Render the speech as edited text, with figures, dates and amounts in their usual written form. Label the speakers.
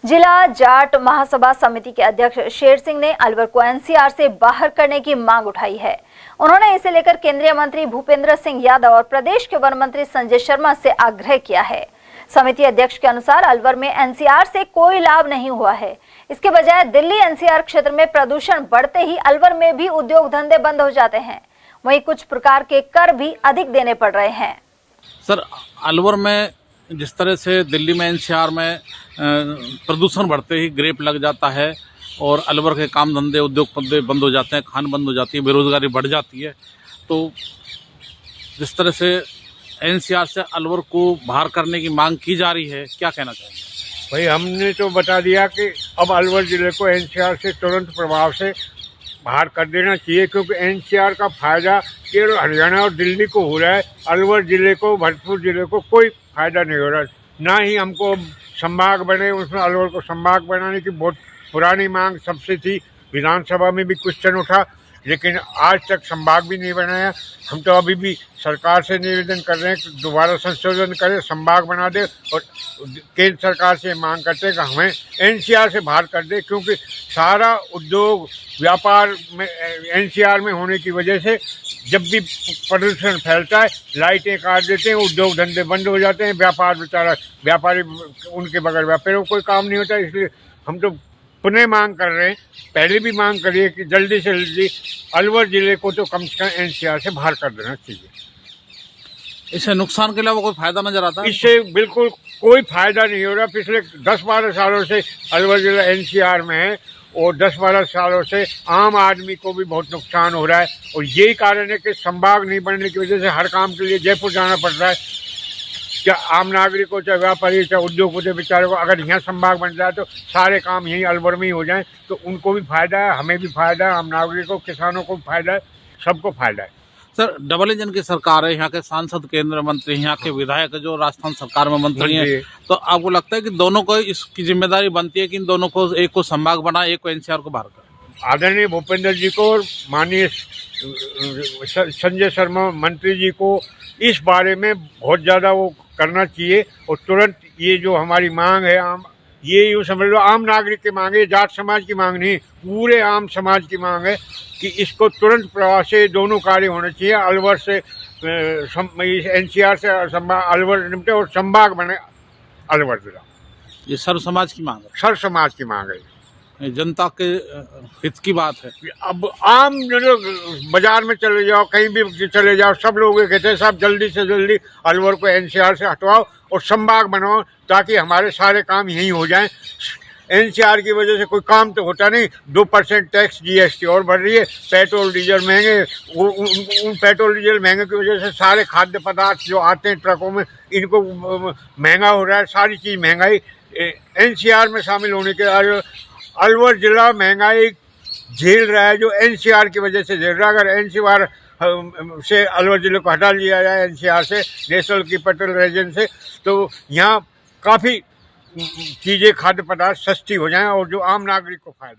Speaker 1: जिला जाट महासभा समिति के अध्यक्ष शेर सिंह ने अलवर को एनसीआर से बाहर करने की मांग उठाई है। उन्होंने इसे लेकर केंद्रीय मंत्री भूपेंद्र सिंह यादव और प्रदेश के वन मंत्री संजय शर्मा से आग्रह किया है। समिति अध्यक्ष के अनुसार अलवर में एनसीआर से कोई लाभ नहीं हुआ है। इसके बजाय दिल्ली एनसीआर क्षेत्र में प्रदूषण बढ़ते ही अलवर में भी उद्योग धंधे बंद हो जाते हैं। वहीं कुछ प्रकार के कर भी अधिक देने पड़ रहे हैं।
Speaker 2: सर, अलवर में जिस तरह से दिल्ली में एनसीआर में प्रदूषण बढ़ते ही ग्रेप लग जाता है और अलवर के काम धंधे उद्योग धंधे बंद हो जाते हैं, खान बंद हो जाती है, बेरोजगारी बढ़ जाती है। तो जिस तरह से एनसीआर से अलवर को बाहर करने की मांग की जा रही है, क्या कहना चाहेंगे?
Speaker 3: भाई, हमने तो बता दिया कि अब अलवर जिले को एनसीआर से तुरंत प्रभाव से बाहर कर देना चाहिए, क्योंकि एनसीआर का फायदा केवल हरियाणा और दिल्ली को हो रहा है। अलवर जिले को, भरतपुर जिले को कोई फायदा नहीं हो रहा। ना ही हमको संभाग बने, उसमें अलवर को संभाग बनाने की बहुत पुरानी मांग सबसे थी। विधानसभा में भी क्वेश्चन उठा, लेकिन आज तक संभाग भी नहीं बनाया। हम तो अभी भी सरकार से निवेदन कर रहे हैं कि दोबारा संशोधन करें, संभाग बना दे, और केंद्र सरकार से मांग करते हैं कि हमें एनसीआर से बाहर कर दे, क्योंकि सारा उद्योग व्यापार में एनसीआर में होने की वजह से जब भी प्रदूषण फैलता है, लाइटें काट देते हैं, उद्योग धंधे बंद हो जाते हैं, व्यापारी उनके बगैर व्यापारियों को कोई काम नहीं होता। इसलिए हम तो पुनः मांग कर रहे हैं, पहले भी मांग करिए कि जल्दी से जल्दी अलवर जिले को तो कम से कम एनसीआर से बाहर कर देना चाहिए।
Speaker 2: इससे नुकसान के अलावा कोई फायदा नजर आता है?
Speaker 3: इससे बिल्कुल कोई फायदा नहीं हो रहा। पिछले 10-12 सालों से अलवर जिला एनसीआर में है और 10-12 सालों से आम आदमी को भी बहुत नुकसान हो रहा है। और यही कारण है कि संभाग नहीं बनने की वजह से हर काम के लिए जयपुर जाना पड़ रहा है। क्या आम नागरिक को, चाहे व्यापारी, चाहे उद्योगपति बेचारे को, अगर यहाँ संभाग बन जाए तो सारे काम यहीं अलवर में ही हो जाएं, तो उनको भी फायदा है, हमें भी फायदा है, आम नागरिकों, किसानों को भी फायदा है, सबको फायदा है।
Speaker 2: सर, डबल इंजन की सरकार है, यहाँ के सांसद, केंद्र मंत्री, यहाँ के विधायक जो राजस्थान सरकार में मंत्री हैं, तो आपको लगता है कि दोनों को इसकी जिम्मेदारी बनती है कि इन दोनों को, एक को संभाग बनाए, एक को एनसीआर को बाहर करें?
Speaker 3: आदरणीय भूपेंद्र जी को और माननीय संजय शर्मा मंत्री जी को इस बारे में बहुत ज़्यादा वो करना चाहिए। और तुरंत ये जो हमारी मांग है, ये यूँ समझ लो आम नागरिक की मांग है, जाट समाज की मांग नहीं, पूरे आम समाज की मांग है कि इसको तुरंत प्रभाव से दोनों कार्य होने चाहिए। अलवर से एनसीआर से अलवर निपटे और संभाग बने अलवर जिला।
Speaker 2: ये सर्व समाज की मांग है,
Speaker 3: सर्व समाज की मांग है,
Speaker 2: जनता के हित की बात है।
Speaker 3: अब आम बाजार में चले जाओ, कहीं भी चले जाओ, सब लोग ये कहते हैं साहब जल्दी से जल्दी अलवर को एनसीआर से हटवाओ और संभाग बनाओ, ताकि हमारे सारे काम यहीं हो जाएं। एनसीआर की वजह से कोई काम तो होता नहीं। 2% टैक्स जीएसटी और बढ़ रही है, पेट्रोल डीजल महंगे, उन पेट्रोल डीजल महंगे की वजह से सारे खाद्य पदार्थ जो आते हैं ट्रकों में, इनको महंगा हो रहा है। सारी चीज़ महंगाई एनसीआर में शामिल होने के अलवर जिला महंगाई झेल रहा है, जो एनसीआर की वजह से झेल रहा है। अगर एनसीआर से अलवर जिले को हटा लिया जाए, एनसीआर से, नेशनल कैपिटल रीजन से, तो यहाँ काफ़ी चीज़ें, खाद्य पदार्थ सस्ती हो जाएं और जो आम नागरिक को फायदा